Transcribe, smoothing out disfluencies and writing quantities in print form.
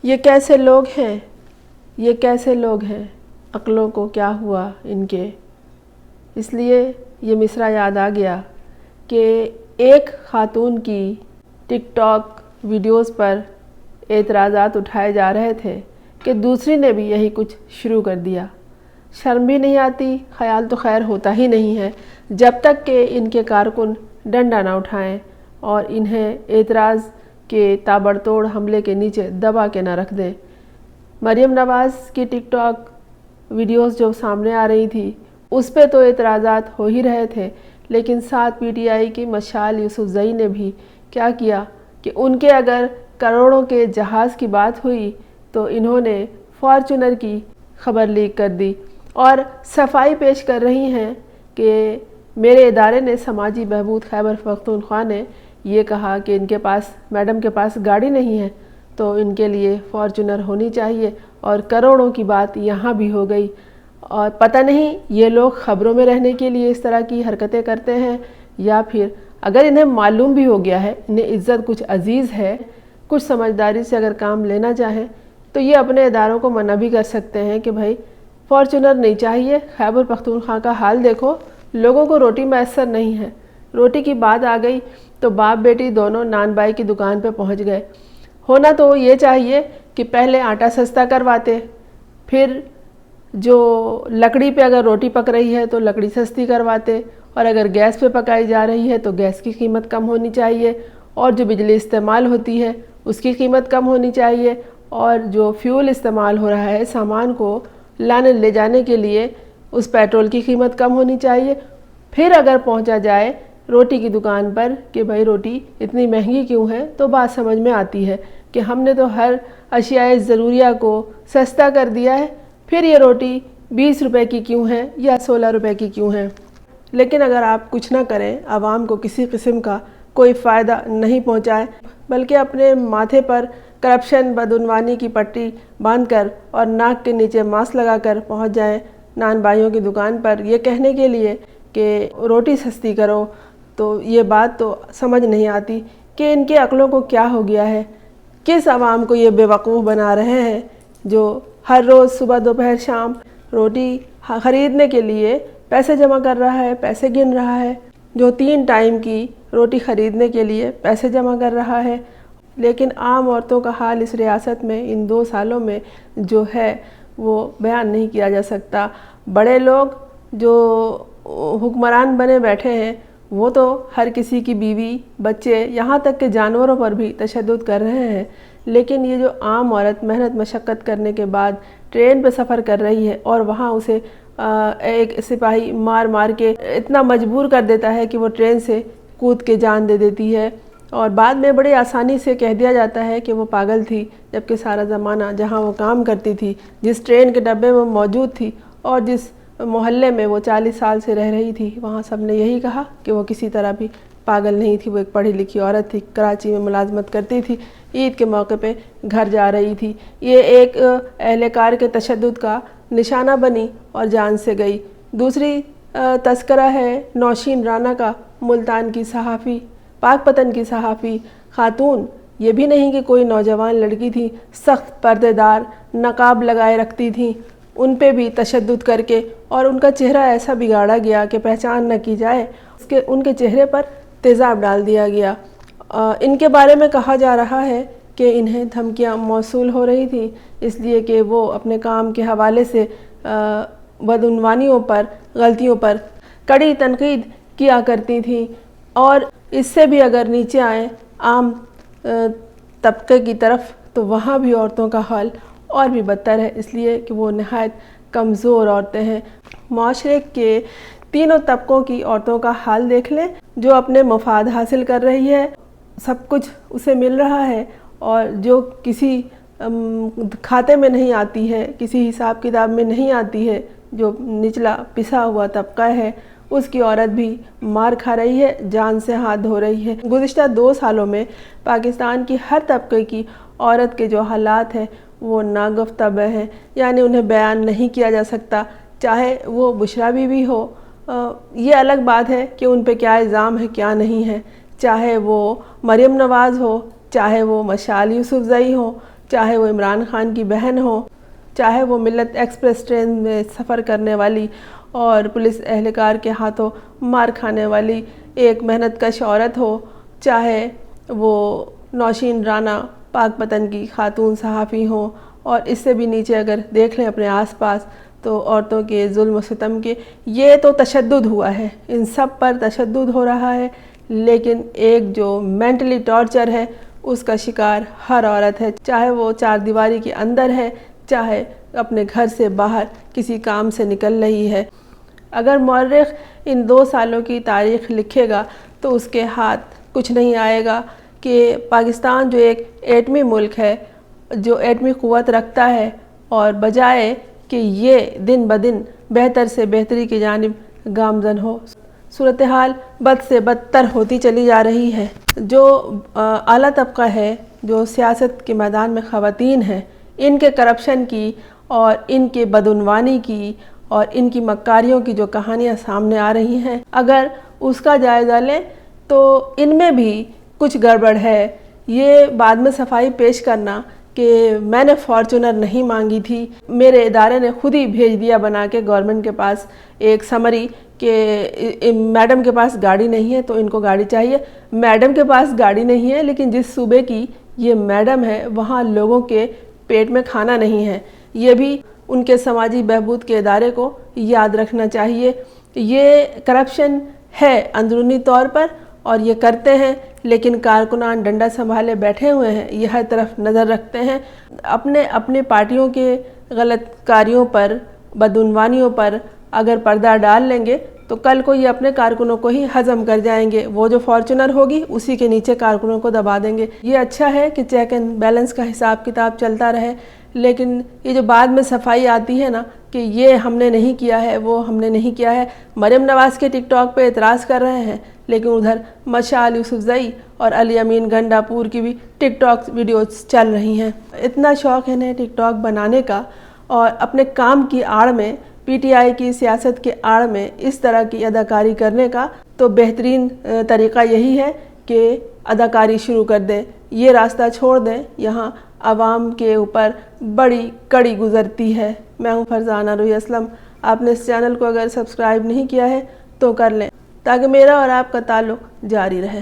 یہ کیسے لوگ ہیں، یہ کیسے لوگ ہیں، عقلوں کو کیا ہوا ان کے۔ اس لیے یہ مصرع یاد آ گیا کہ ایک خاتون کی ٹک ٹاک ویڈیوز پر اعتراضات اٹھائے جا رہے تھے کہ دوسری نے بھی یہی کچھ شروع کر دیا۔ شرم بھی نہیں آتی، خیال تو خیر ہوتا ہی نہیں ہے جب تک کہ ان کے کارکن ڈنڈا نہ اٹھائیں اور انہیں اعتراض کے تابڑتوڑ حملے کے نیچے دبا کے نہ رکھ دیں۔ مریم نواز کی ٹک ٹاک ویڈیوز جو سامنے آ رہی تھی اس پہ تو اعتراضات ہو ہی رہے تھے، لیکن ساتھ پی ٹی آئی کی مشال یوسفزئی نے بھی کیا کیا کہ ان کے اگر کروڑوں کے جہاز کی بات ہوئی تو انہوں نے فارچونر کی خبر لیک کر دی اور صفائی پیش کر رہی ہیں کہ میرے ادارے نے سماجی بہبود خیبر پختونخوا نے یہ کہا کہ ان کے پاس میڈم کے پاس گاڑی نہیں ہے تو ان کے لیے فارچونر ہونی چاہیے، اور کروڑوں کی بات یہاں بھی ہو گئی۔ اور پتہ نہیں یہ لوگ خبروں میں رہنے کے لیے اس طرح کی حرکتیں کرتے ہیں یا پھر اگر انہیں معلوم بھی ہو گیا ہے، انہیں عزت کچھ عزیز ہے، کچھ سمجھداری سے اگر کام لینا چاہیں تو یہ اپنے اداروں کو منع بھی کر سکتے ہیں کہ بھائی فارچونر نہیں چاہیے۔ خیبر پختونخوا کا حال دیکھو، لوگوں کو روٹی میسر نہیں ہے، روٹی کی بات آ گئی تو باپ بیٹی دونوں نان بائی کی دکان پہ پہنچ گئے۔ ہونا تو یہ چاہیے کہ پہلے آٹا سستا کرواتے، پھر جو لکڑی پہ اگر روٹی پک رہی ہے تو لکڑی سستی کرواتے، اور اگر گیس پہ پکائی جا رہی ہے تو گیس کی قیمت کم ہونی چاہیے، اور جو بجلی استعمال ہوتی ہے اس کی قیمت کم ہونی چاہیے، اور جو فیول استعمال ہو رہا ہے سامان کو لانے لے جانے کے لیے اس پیٹرول کی قیمت کم ہونی چاہیے۔ پھر اگر پہنچا جائے روٹی کی دکان پر کہ بھائی روٹی اتنی مہنگی کیوں ہے تو بات سمجھ میں آتی ہے کہ ہم نے تو ہر اشیاء ضروریہ کو سستا کر دیا ہے، پھر یہ روٹی 20 روپے کی کیوں ہے یا 16 روپے کی کیوں ہے۔ لیکن اگر آپ کچھ نہ کریں، عوام کو کسی قسم کا کوئی فائدہ نہیں پہنچائیں، بلکہ اپنے ماتھے پر کرپشن بدعنوانی کی پٹی باندھ کر اور ناک کے نیچے ماسک لگا کر پہنچ جائیں نان بھائیوں کی دکان پر یہ کہنے کے لیے کہ روٹی سستی کرو، تو یہ بات تو سمجھ نہیں آتی کہ ان کے عقلوں کو کیا ہو گیا ہے۔ کس عوام کو یہ بے وقوف بنا رہے ہیں جو ہر روز صبح دوپہر شام روٹی خریدنے کے لیے پیسے جمع کر رہا ہے، پیسے گن رہا ہے، جو 3 ٹائم کی روٹی خریدنے کے لیے پیسے جمع کر رہا ہے۔ لیکن عام عورتوں کا حال اس ریاست میں ان 2 سالوں میں جو ہے وہ بیان نہیں کیا جا سکتا۔ بڑے لوگ جو حکمران بنے بیٹھے ہیں وہ تو ہر کسی کی بیوی بچے یہاں تک کہ جانوروں پر بھی تشدد کر رہے ہیں، لیکن یہ جو عام عورت محنت مشقت کرنے کے بعد ٹرین پہ سفر کر رہی ہے اور وہاں اسے ایک سپاہی مار مار کے اتنا مجبور کر دیتا ہے کہ وہ ٹرین سے کود کے جان دے دیتی ہے، اور بعد میں بڑی آسانی سے کہہ دیا جاتا ہے کہ وہ پاگل تھی، جبکہ سارا زمانہ جہاں وہ کام کرتی تھی، جس ٹرین کے ڈبے میں موجود تھی اور جس محلے میں وہ 40 سال سے رہ رہی تھی، وہاں سب نے یہی کہا کہ وہ کسی طرح بھی پاگل نہیں تھی، وہ ایک پڑھی لکھی عورت تھی، کراچی میں ملازمت کرتی تھی، عید کے موقع پہ گھر جا رہی تھی، یہ ایک اہلکار کے تشدد کا نشانہ بنی اور جان سے گئی۔ دوسری تذکرہ ہے نوشین رانا کا، ملتان کی صحافی، پاک پتن کی صحافی خاتون، یہ بھی نہیں کہ کوئی نوجوان لڑکی تھی، سخت پردے دار نقاب لگائے رکھتی تھیں، ان پہ بھی تشدد کر کے اور ان کا چہرہ ایسا بگاڑا گیا کہ پہچان نہ کی جائے، ان کے چہرے پر تیزاب ڈال دیا گیا۔ ان کے بارے میں کہا جا رہا ہے کہ انہیں دھمکیاں موصول ہو رہی تھیں اس لیے کہ وہ اپنے کام کے حوالے سے بدعنوانیوں پر، غلطیوں پر کڑی تنقید کیا کرتی تھیں، اور اس سے بھی اگر نیچے آئیں عام طبقے کی طرف تو وہاں بھی عورتوں کا حال اور بھی بدتر ہے، اس لیے کہ وہ نہایت کمزور عورتیں ہیں۔ معاشرے کے تینوں طبقوں کی عورتوں کا حال دیکھ لیں، جو اپنے مفاد حاصل کر رہی ہے، سب کچھ اسے مل رہا ہے، اور جو کسی کھاتے میں نہیں آتی ہے، کسی حساب کتاب میں نہیں آتی ہے، جو نچلا پسا ہوا طبقہ ہے، اس کی عورت بھی مار کھا رہی ہے، جان سے ہاتھ دھو رہی ہے۔ گزشتہ 2 سالوں میں پاکستان کی ہر طبقے کی عورت کے جو حالات ہیں وہ ناگفتہ ہیں، یعنی انہیں بیان نہیں کیا جا سکتا، چاہے وہ بشریٰ بی بی ہو، یہ الگ بات ہے کہ ان پہ کیا الزام ہے کیا نہیں ہے، چاہے وہ مریم نواز ہو، چاہے وہ مشال یوسفزئی ہو، چاہے وہ عمران خان کی بہن ہو، چاہے وہ ملت ایکسپریس ٹرین میں سفر کرنے والی اور پولیس اہلکار کے ہاتھوں مار کھانے والی ایک محنت کش عورت ہو، چاہے وہ نوشین رانا پاک پتن کی خاتون صحافی ہوں، اور اس سے بھی نیچے اگر دیکھ لیں اپنے آس پاس تو عورتوں کے ظلم و ستم کے، یہ تو تشدد ہوا ہے، ان سب پر تشدد ہو رہا ہے، لیکن ایک جو مینٹلی ٹارچر ہے اس کا شکار ہر عورت ہے، چاہے وہ چار دیواری کے اندر ہے، چاہے اپنے گھر سے باہر کسی کام سے نکل رہی ہے۔ اگر مورخ ان 2 سالوں کی تاریخ لکھے گا تو اس کے ہاتھ کچھ نہیں آئے گا کہ پاکستان جو ایک ایٹمی ملک ہے، جو ایٹمی قوت رکھتا ہے، اور بجائے کہ یہ دن بدن بہتر سے بہتری کی جانب گامزن ہو، صورتحال بد سے بدتر ہوتی چلی جا رہی ہے۔ جو اعلیٰ طبقہ ہے، جو سیاست کے میدان میں خواتین ہیں، ان کے کرپشن کی اور ان کے بدعنوانی کی اور ان کی مکاریوں کی جو کہانیاں سامنے آ رہی ہیں، اگر اس کا جائزہ لیں تو ان میں بھی کچھ گڑبڑ ہے۔ یہ بعد میں صفائی پیش کرنا کہ میں نے فارچونر نہیں مانگی تھی، میرے ادارے نے خود ہی بھیج دیا بنا کے گورنمنٹ کے پاس ایک سمری کہ میڈم کے پاس گاڑی نہیں ہے تو ان کو گاڑی چاہیے۔ میڈم کے پاس گاڑی نہیں ہے، لیکن جس صوبے کی یہ میڈم ہے وہاں لوگوں کے پیٹ میں کھانا نہیں ہے، یہ بھی ان کے سماجی بہبود کے ادارے کو یاد رکھنا چاہیے۔ یہ کرپشن ہے اندرونی طور پر اور یہ کرتے ہیں، لیکن کارکنان ڈنڈا سنبھالے بیٹھے ہوئے ہیں، یہ ہر طرف نظر رکھتے ہیں۔ اپنے پارٹیوں کے غلط کاریوں پر، بدعنوانیوں پر اگر پردہ ڈال لیں گے تو کل کو یہ اپنے کارکنوں کو ہی ہضم کر جائیں گے، وہ جو فارچونر ہوگی اسی کے نیچے کارکنوں کو دبا دیں گے۔ یہ اچھا ہے کہ چیک اینڈ بیلنس کا حساب کتاب چلتا رہے، لیکن یہ جو بعد میں صفائی آتی ہے نا کہ یہ ہم نے نہیں کیا ہے، وہ ہم نے نہیں کیا ہے۔ مریم نواز کے ٹک ٹاک پہ اعتراض کر رہے ہیں، لیکن ادھر مشال یوسفزئی اور علی امین گنڈا پور کی بھی ٹک ٹاک ویڈیوز چل رہی ہیں۔ اتنا شوق ہے انہیں ٹک ٹاک بنانے کا اور اپنے کام کی آڑ میں، پی ٹی آئی کی سیاست کے آڑ میں اس طرح کی اداکاری کرنے کا، تو بہترین طریقہ یہی ہے کہ اداکاری شروع کر دیں، یہ راستہ چھوڑ دیں، یہاں عوام کے اوپر بڑی کڑی گزرتی ہے۔ میں ہوں فرزانہ روحی اسلم، آپ نے اس چینل کو اگر سبسکرائب نہیں کیا ہے تو کر لیں تاکہ میرا اور آپ کا تعلق جاری رہے۔